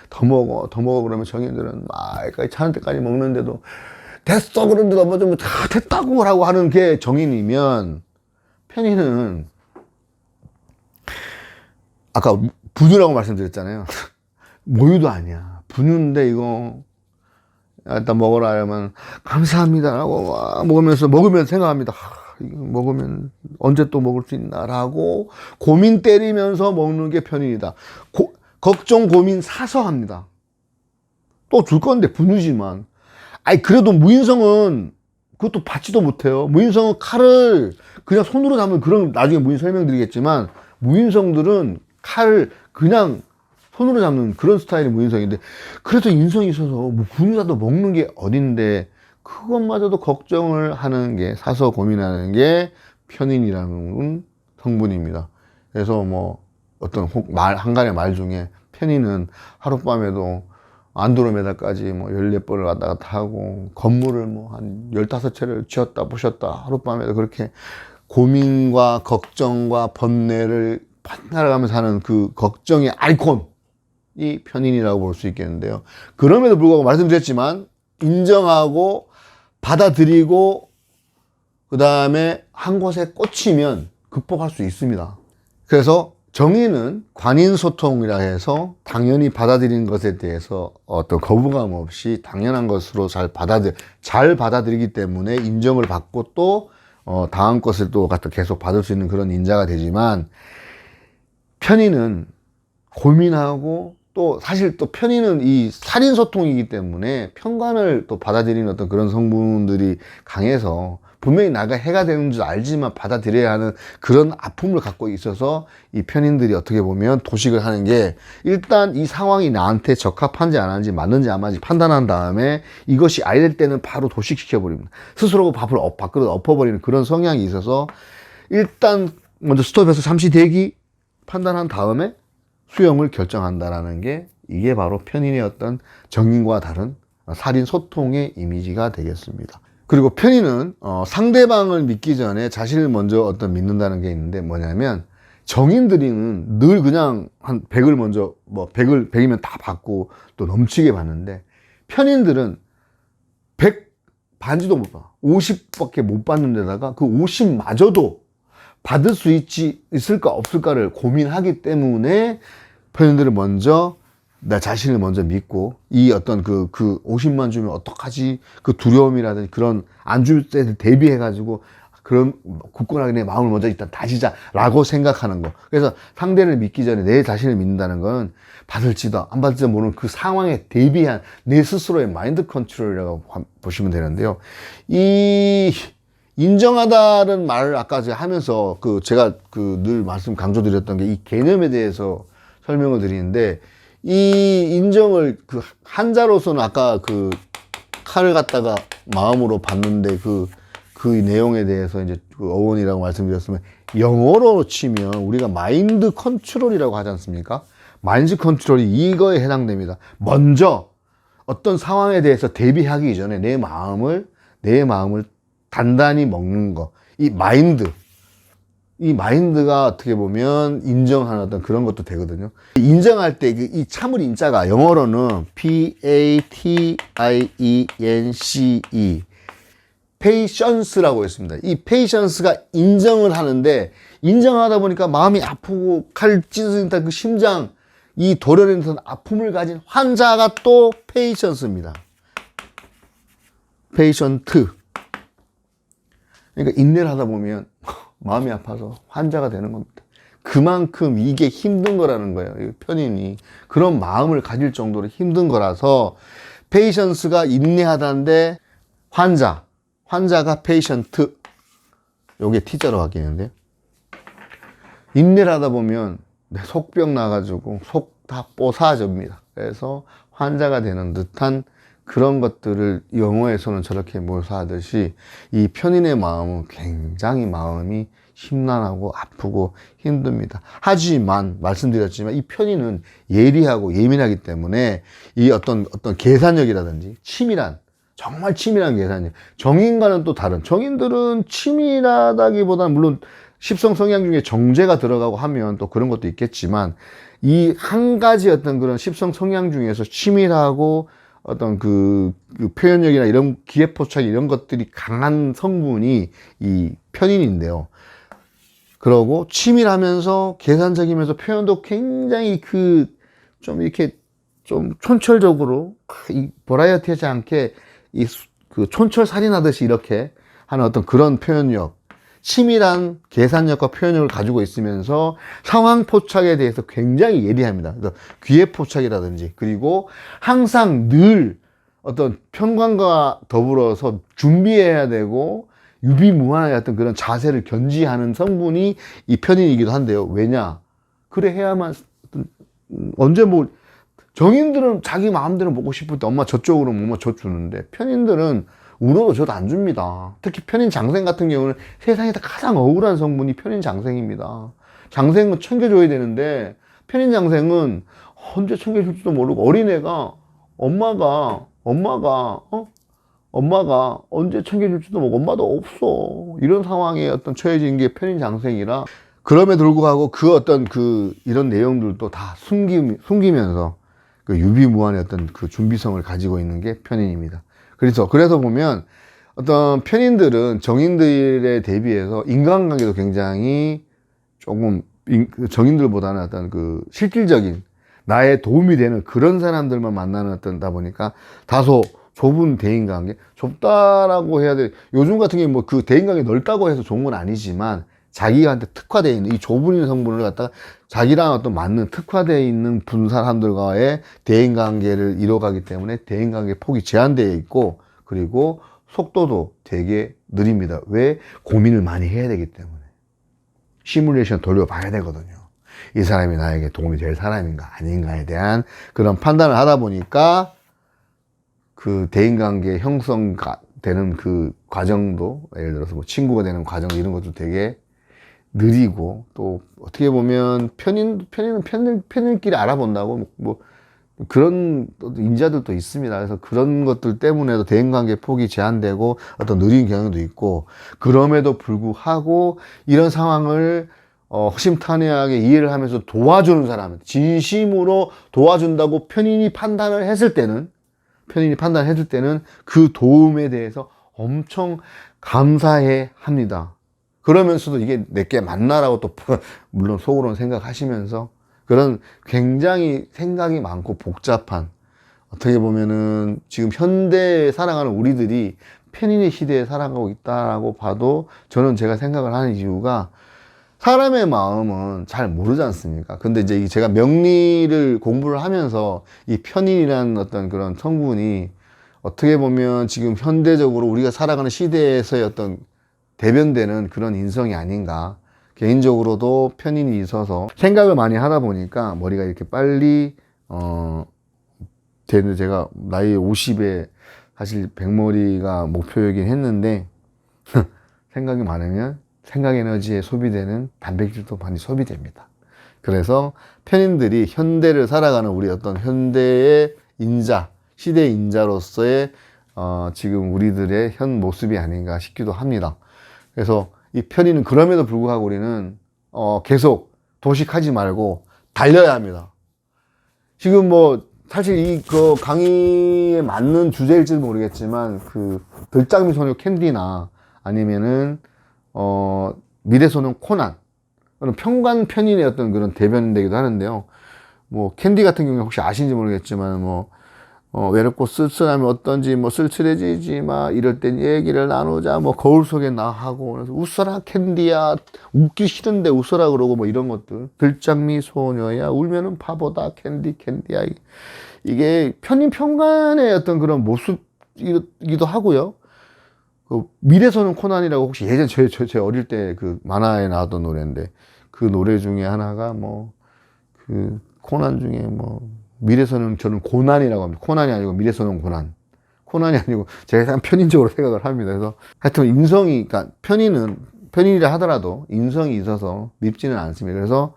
더 먹어 그러면 정인들은 막까지 차는 때까지 먹는데도 됐어 그런데도 뭐 좀 다 됐다고 라고 하는 게 정인이면 편인은 아까 분유라고 말씀드렸잖아요. 모유도 아니야. 분유인데 이거 일단 먹으라 하면 감사합니다 라고 먹으면 생각합니다. 이거 먹으면 언제 또 먹을 수 있나 라고 고민 때리면서 먹는 게 편인이다. 걱정 고민 사서 합니다. 또 줄 건데 분유지만 그래도 무인성은 그것도 받지도 못해요. 무인성은 칼을 그냥 손으로 잡는 그런 나중에 무인 설명드리겠지만 무인성들은 칼을 그냥 손으로 잡는 그런 스타일의 무인성인데 그래도 인성이 있어서 뭐 분유라도 먹는 게 어딘데 그것마저도 걱정을 하는 게 사서 고민하는 게 편인이라는 성분입니다. 그래서 뭐 어떤 한간의 말 중에 편인은 하룻밤에도 안드로메다까지 뭐 14번을 왔다 갔다 하고 건물을 뭐 한 15채를 지었다 부셨다 하룻밤에도 그렇게 고민과 걱정과 번뇌를 판단하면서 하는 그 걱정의 아이콘이 편인이라고 볼 수 있겠는데요. 그럼에도 불구하고 말씀드렸지만 인정하고 받아들이고 그 다음에 한 곳에 꽂히면 극복할 수 있습니다. 그래서 정의는 관인소통이라 해서 당연히 받아들이는 것에 대해서 어떤 거부감 없이 당연한 것으로 잘 받아들이기 때문에 인정을 받고 또 다음 것을 또 갖다 계속 받을 수 있는 그런 인자가 되지만, 편의는 고민하고 또 사실 또 편의는 이 살인소통이기 때문에 편관을 또 받아들이는 어떤 그런 성분들이 강해서 분명히 나가 해가 되는 줄 알지만 받아들여야 하는 그런 아픔을 갖고 있어서 이 편인들이 어떻게 보면 도식을 하는 게, 일단 이 상황이 나한테 적합한지 안 하는지 맞는지 안 맞는지 판단한 다음에 이것이 아닐 때는 바로 도식시켜 버립니다. 스스로 밥그릇 엎어버리는 그런 성향이 있어서 일단 먼저 스톱해서 잠시 대기 판단한 다음에 수용을 결정한다라는 게, 이게 바로 편인의 어떤 정인과 다른 살인 소통의 이미지가 되겠습니다. 그리고 편인은 상대방을 믿기 전에 자신을 먼저 어떤 믿는다는 게 있는데, 뭐냐면 정인들은 늘 그냥 한 100을 먼저 100이면 다 받고 또 넘치게 받는데, 편인들은 100 반지도 못 받아. 50밖에 못 받는 데다가 그 50마저도 받을 수 있을까 없을까를 고민하기 때문에 편인들은 먼저 나 자신을 먼저 믿고, 이 어떤 그 50만 주면 어떡하지? 그 두려움이라든지 그런 안 줄 때 대비해가지고, 그런 굳건하게 내 마음을 먼저 일단 다지자라고 생각하는 거. 그래서 상대를 믿기 전에 내 자신을 믿는다는 건 받을지도 안 받을지도 모르는 그 상황에 대비한 내 스스로의 마인드 컨트롤이라고 보시면 되는데요. 이 인정하다는 말을 아까 제가 하면서 제가 늘 말씀 강조드렸던 게 이 개념에 대해서 설명을 드리는데, 이 인정을 한자로서는 아까 칼을 갖다가 마음으로 받는데 그 내용에 대해서 이제 어원이라고 말씀드렸으면, 영어로 치면 우리가 마인드 컨트롤이라고 하지 않습니까? 마인드 컨트롤이 이거에 해당됩니다. 먼저 어떤 상황에 대해서 대비하기 전에 내 마음을 단단히 먹는 거. 이 마인드가 어떻게 보면 인정하는 어떤 그런 것도 되거든요. 인정할 때 이 참을 인자가 영어로는 patience, patience라고 했습니다. 이 patience가 인정을 하는데, 인정하다 보니까 마음이 아프고 칼 찢어진 듯한 그 심장, 이 도련의 듯한 아픔을 가진 환자가 또 patience입니다. patient. 그러니까 인내를 하다 보면 마음이 아파서 환자가 되는 겁니다. 그만큼 이게 힘든 거라는 거예요. 편인이 그런 마음을 가질 정도로 힘든 거라서, 페이션스가 인내하다인데 환자가 페이션트, 요게 T자로 바뀌는데, 인내를 하다 보면 내 속병 나가지고 속 다 뽀사집니다. 그래서 환자가 되는 듯한 그런 것들을 영어에서는 저렇게 묘사하듯이, 이 편인의 마음은 굉장히 마음이 심란하고 아프고 힘듭니다. 하지만 말씀드렸지만 이 편인은 예리하고 예민하기 때문에 이 어떤 계산력이라든지 정말 치밀한 계산력, 정인과는 또 다른, 정인들은 치밀하다기보다는 물론 십성 성향 중에 정제가 들어가고 하면 또 그런 것도 있겠지만, 이 한 가지 어떤 그런 십성 성향 중에서 치밀하고 어떤 그 표현력이나 이런 기회포착 이런 것들이 강한 성분이 이 편인인데요. 그러고 치밀하면서 계산적이면서 표현도 굉장히 좀 이렇게 좀 촌철적으로 이 버라이어티하지 않게 촌철 살인하듯이 이렇게 하는 어떤 그런 표현력, 치밀한 계산력과 표현력을 가지고 있으면서 상황 포착에 대해서 굉장히 예리합니다. 그래서 귀의 포착이라든지, 그리고 항상 늘 어떤 편관과 더불어서 준비해야 되고 유비무환의 어떤 그런 자세를 견지하는 성분이 이 편인이기도 한데요. 왜냐? 그래 해야만, 언제 정인들은 자기 마음대로 먹고 싶을 때 엄마 저쪽으로 뭐 줘 주는데, 편인들은 울어도 줘도 안 줍니다. 특히 편인 장생 같은 경우는 세상에서 가장 억울한 성분이 편인 장생입니다. 장생은 챙겨줘야 되는데 편인 장생은 언제 챙겨줄지도 모르고 어린애가 엄마가 언제 챙겨줄지도 모르고 엄마도 없어. 이런 상황에 어떤 처해진 게 편인 장생이라 그럼에도 불구하고 그 어떤 그 이런 내용들도 다 숨기면서 그 유비무환의 어떤 그 준비성을 가지고 있는 게 편인입니다. 그래서 보면 어떤 편인들은 정인들에 대비해서 인간관계도 굉장히 조금 정인들보다는 어떤 그 실질적인 나의 도움이 되는 그런 사람들만 만나는 어떤다 보니까 다소 좁은 대인관계, 좁다라고 해야 돼. 요즘 같은 경우 뭐 그 대인관계 넓다고 해서 좋은 건 아니지만 자기한테 특화되어 있는 이 좁은 성분을 갖다가 자기랑 어떤 맞는 특화되어 있는 사람들과의 대인관계를 이뤄가기 때문에 대인관계 폭이 제한되어 있고 그리고 속도도 되게 느립니다. 왜? 고민을 많이 해야 되기 때문에. 시뮬레이션 돌려봐야 되거든요. 이 사람이 나에게 도움이 될 사람인가 아닌가에 대한 그런 판단을 하다 보니까 그 대인관계 형성되는 그 과정도 예를 들어서 뭐 친구가 되는 과정 이런 것도 되게 느리고 또 어떻게 보면 편인은 편인끼리 알아본다고 뭐 그런 인자들도 있습니다. 그래서 그런 것들 때문에도 대인관계 폭이 제한되고 어떤 느린 경향도 있고 그럼에도 불구하고 이런 상황을 허심탄회하게 이해를 하면서 도와주는 사람, 진심으로 도와준다고 편인이 판단했을 때는 그 도움에 대해서 엄청 감사해 합니다. 그러면서도 이게 내게 맞나라고 또 물론 속으로는 생각하시면서 그런 굉장히 생각이 많고 복잡한 어떻게 보면은 지금 현대에 살아가는 우리들이 편인의 시대에 살아가고 있다라고 봐도 저는 제가 생각을 하는 이유가 사람의 마음은 잘 모르지 않습니까? 근데 이제 제가 명리를 공부를 하면서 이 편인이라는 어떤 그런 성분이 어떻게 보면 지금 현대적으로 우리가 살아가는 시대에서의 어떤 대변되는 그런 인성이 아닌가. 개인적으로도 편인이 있어서 생각을 많이 하다 보니까 머리가 이렇게 빨리 되는 제가 나이 50에 사실 100머리가 목표이긴 했는데 생각이 많으면 생각 에너지에 소비되는 단백질도 많이 소비됩니다. 그래서 편인들이 현대를 살아가는 우리 어떤 현대의 인자, 시대의 인자로서의 지금 우리들의 현 모습이 아닌가 싶기도 합니다. 그래서 이 편인은 그럼에도 불구하고 우리는 계속 도식하지 말고 달려야 합니다. 지금 뭐 사실 이 그 강의에 맞는 주제일지는 모르겠지만 그 들장미 소녀 캔디나 아니면은 미래소년 코난 그런 평관 편인의 어떤 그런 대변되기도 하는데요. 뭐 캔디 같은 경우에 혹시 아시는지 모르겠지만 뭐 외롭고 쓸쓸하면 어떤지 뭐 쓸쓸해지지 마 이럴 땐 얘기를 나누자 뭐 거울 속에 나 하고 그래서 웃어라 캔디야 웃기 싫은데 웃어라 그러고 뭐 이런 것들 들장미 소녀야 울면은 바보다 캔디야 이게 편인 평관의 어떤 그런 모습이기도 하고요. 그 미래소년 코난이라고 혹시 예전 제 어릴 때 그 만화에 나왔던 노래인데 그 노래 중에 하나가 뭐 그 코난 중에 뭐 미래소년 저는 고난이라고 합니다. 코난이 아니고 미래소년 고난. 코난이 아니고 제가 약간 편인적으로 생각을 합니다. 그래서 하여튼 인성이 그러니까 편인이라 하더라도 인성이 있어서 밉지는 않습니다. 그래서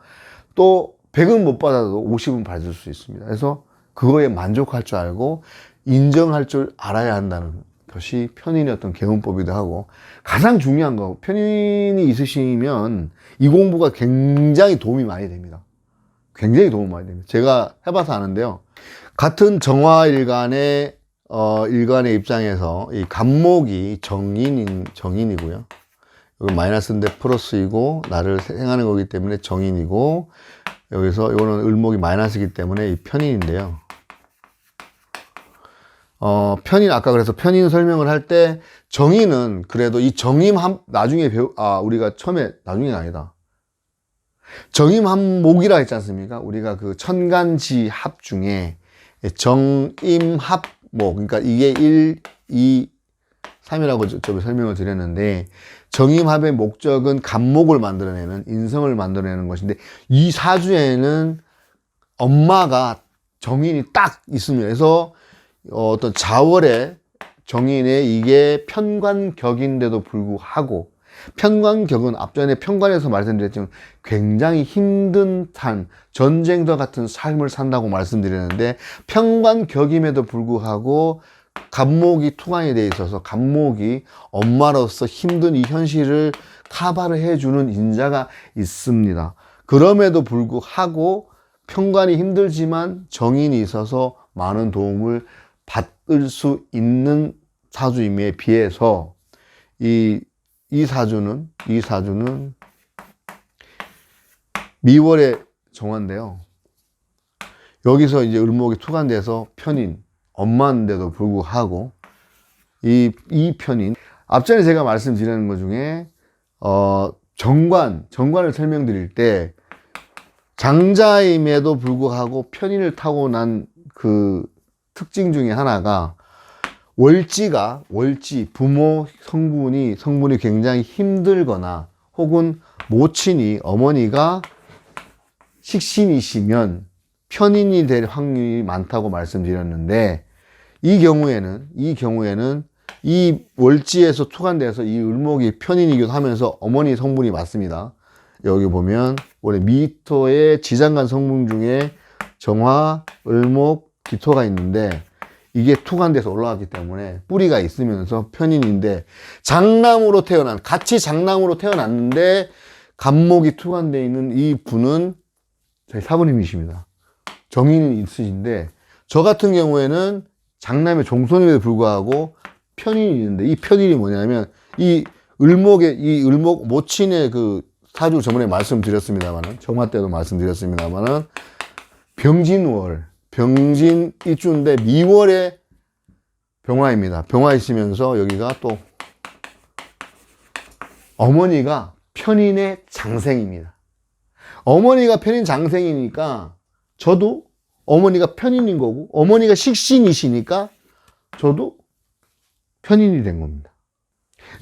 또 100은 못 받아도 50은 받을 수 있습니다. 그래서 그거에 만족할 줄 알고 인정할 줄 알아야 한다는 것이 편인의 어떤 개운법이기도 하고 가장 중요한 거 편인이 있으시면 이 공부가 굉장히 도움이 많이 됩니다. 굉장히 도움이 많이 됩니다. 제가 해봐서 아는데요. 같은 정화일간의 일간의 입장에서 이 간목이 정인이고요. 이건 마이너스인데 플러스이고 나를 행하는 거기 때문에 정인이고 여기서 이거는 을목이 마이너스이기 때문에 이 편인인데요. 편인 아까 그래서 편인 설명을 할 때 정인은 그래도 이 정임 나중에 우리가 처음에 나중에가 아니다. 정임합목이라 했지 않습니까? 우리가 그 천간지합 중에 정임합목 그러니까 이게 1, 2, 3이라고 좀 설명을 드렸는데 정임합의 목적은 간목을 만들어내는 인성을 만들어내는 것인데 이 사주에는 엄마가 정인이 딱 있습니다. 그래서 어떤 자월의 정인에 이게 편관격인데도 불구하고 편관격은 앞전에 편관에서 말씀드렸지만 굉장히 힘든 삶, 전쟁과 같은 삶을 산다고 말씀드렸는데, 편관격임에도 불구하고 간목이 투관이 돼 있어서 간목이 엄마로서 힘든 이 현실을 카바를 해주는 인자가 있습니다. 그럼에도 불구하고 편관이 힘들지만 정인이 있어서 많은 도움을 받을 수 있는 사주임에 비해서 이 사주는 미월의 정화인데요. 여기서 이제 을목이 투관돼서 편인, 엄마인데도 불구하고 이 편인, 앞전에 제가 말씀드리는 것 중에 정관을 설명드릴 때 장자임에도 불구하고 편인을 타고난 그 특징 중에 하나가 월지, 부모 성분이 굉장히 힘들거나 혹은 모친이, 어머니가 식신이시면 편인이 될 확률이 많다고 말씀드렸는데, 이 경우에는 이 월지에서 투관돼서 이 을목이 편인이기도 하면서 어머니 성분이 맞습니다. 여기 보면 원래 미토의 지장간 성분 중에 정화, 을목, 기토가 있는데 이게 투관돼서 올라왔기 때문에 뿌리가 있으면서 편인인데, 같이 장남으로 태어났는데 간목이 투관되어 있는 이 분은 저희 사부님이십니다. 정인이 있으신데, 저 같은 경우에는 장남의 종손임에도 불구하고 편인이 있는데, 이 편인이 뭐냐면 이 을목 모친의 그 사주 저번에 말씀드렸습니다만은, 정화 때도 말씀드렸습니다만은 병진 일주인데 미월에 병화입니다. 병화이시면서 여기가 또 어머니가 편인의 장생입니다. 어머니가 편인 장생이니까 저도 어머니가 편인인 거고, 어머니가 식신이시니까 저도 편인이 된 겁니다.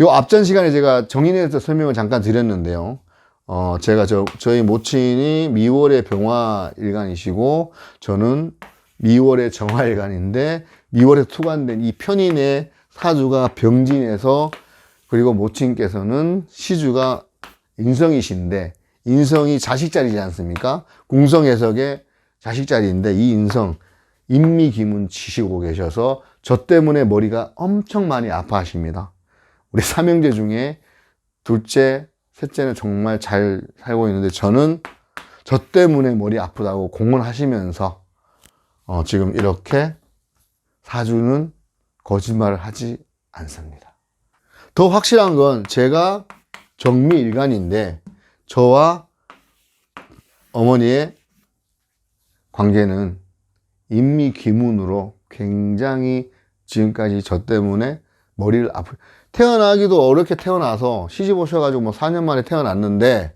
요 앞전 시간에 제가 정인에 대해서 설명을 잠깐 드렸는데요. 제가 저희 모친이 미월의 병화일간이시고 저는 미월의 정화일간인데, 미월에 투관된 이 편인의 사주가 병진에서, 그리고 모친께서는 시주가 인성이신데, 인성이 자식자리지 않습니까? 궁성해석의 자식자리인데 이 인성 인미기문 치시고 계셔서 저 때문에 머리가 엄청 많이 아파하십니다. 우리 삼형제 중에 둘째, 셋째는 정말 잘 살고 있는데 저는 저 때문에 머리 아프다고 공언하시면서 지금 이렇게 사주는 거짓말을 하지 않습니다. 더 확실한 건 제가 정미일간인데 저와 어머니의 관계는 인미귀문으로 굉장히 지금까지 저 때문에 머리를 태어나기도 어렵게 태어나서 시집 오셔가지고 뭐 4년 만에 태어났는데,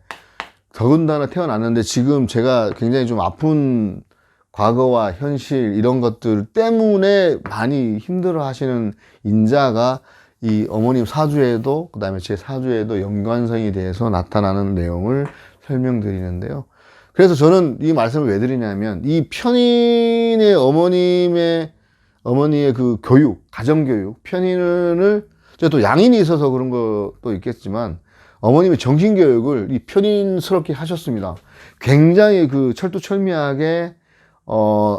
더군다나 태어났는데 지금 제가 굉장히 좀 아픈 과거와 현실 이런 것들 때문에 많이 힘들어 하시는 인자가 이 어머님 사주에도 그 다음에 제 사주에도 연관성이 돼서 나타나는 내용을 설명드리는데요. 그래서 저는 이 말씀을 왜 드리냐면, 이 편인의 어머니의 그 교육, 가정교육, 편인을 제가 또 양인이 있어서 그런 것도 있겠지만 어머님의 정신교육을 이 편인스럽게 하셨습니다. 굉장히 그 철두철미하게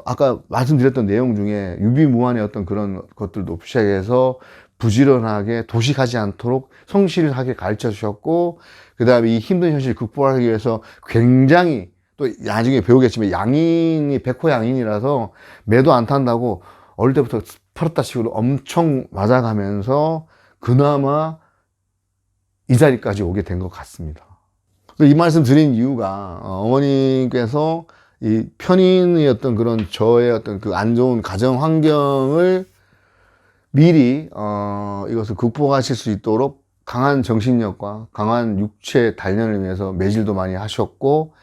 아까 말씀드렸던 내용 중에 유비무환의 어떤 그런 것들도 시작해서 부지런하게 도식하지 않도록 성실하게 가르쳐 주셨고, 그 다음에 이 힘든 현실 극복하기 위해서 굉장히, 또 나중에 배우겠지만 양인이 백호양인이라서 매도 안 탄다고 어릴 때부터 풀었다 식으로 엄청 맞아가면서 그나마 이 자리까지 오게 된 것 같습니다. 이 말씀 드린 이유가 어머님께서 이 편인의 어떤 그런 저의 어떤 그 안 좋은 가정 환경을 미리 이것을 극복하실 수 있도록 강한 정신력과 강한 육체 단련을 위해서 매질도 많이 하셨고,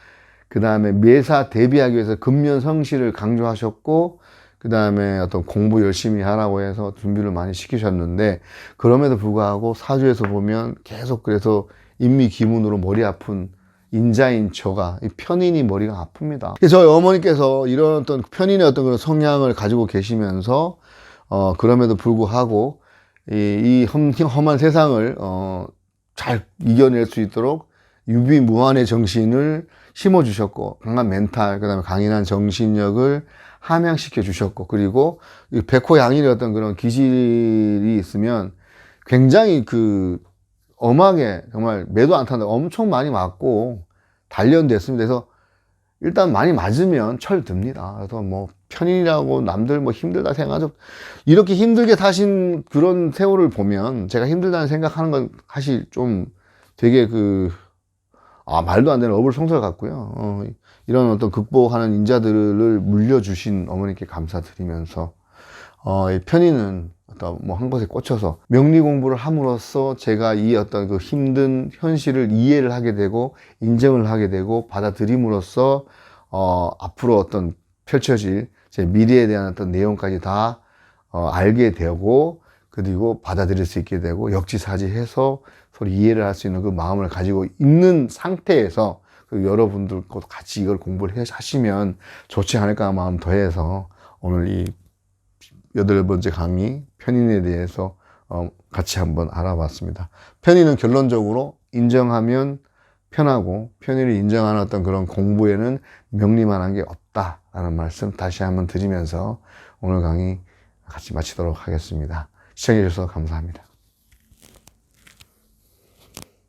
그 다음에 매사 대비하기 위해서 근면 성실을 강조하셨고, 그 다음에 어떤 공부 열심히 하라고 해서 준비를 많이 시키셨는데, 그럼에도 불구하고 사주에서 보면 계속 그래서 인미기문으로 머리 아픈 인자인 저가, 이 편인이 머리가 아픕니다. 저희 어머니께서 이런 어떤 편인의 어떤 그런 성향을 가지고 계시면서 그럼에도 불구하고 이 험한 세상을 잘 이겨낼 수 있도록 유비무환의 정신을 심어주셨고, 강한 멘탈, 그 다음에 강인한 정신력을 함양시켜 주셨고, 그리고 백호양일의 어떤 그런 기질이 있으면 굉장히 엄하게 정말 매도 안 타는데 엄청 많이 맞고 단련됐습니다. 그래서 일단 많이 맞으면 철듭니다. 그래서 뭐 편인이라고 남들 뭐 힘들다 생각하죠. 이렇게 힘들게 사신 그런 세월을 보면 제가 힘들다는 생각하는 건 사실 좀 되게 말도 안 되는 어불성설 같고요. 이런 어떤 극복하는 인자들을 물려주신 어머니께 감사드리면서, 이 편인은 어떤 뭐 한 것에 꽂혀서 명리 공부를 함으로써 제가 이 어떤 그 힘든 현실을 이해를 하게 되고 인정을 하게 되고 받아들임으로써 앞으로 어떤 펼쳐질 제 미래에 대한 어떤 내용까지 다 알게 되고, 그리고 받아들일 수 있게 되고 역지사지해서 서로 이해를 할 수 있는 그 마음을 가지고 있는 상태에서 여러분들과 같이 이걸 공부를 하시면 좋지 않을까 마음 더해서 오늘 이 8번째 강의 편인에 대해서 같이 한번 알아봤습니다. 편인은 결론적으로 인정하면 편하고, 편인을 인정하는 어떤 그런 공부에는 명리만 한 게 없다라는 말씀 다시 한번 드리면서 오늘 강의 같이 마치도록 하겠습니다. 시청해 주셔서 감사합니다.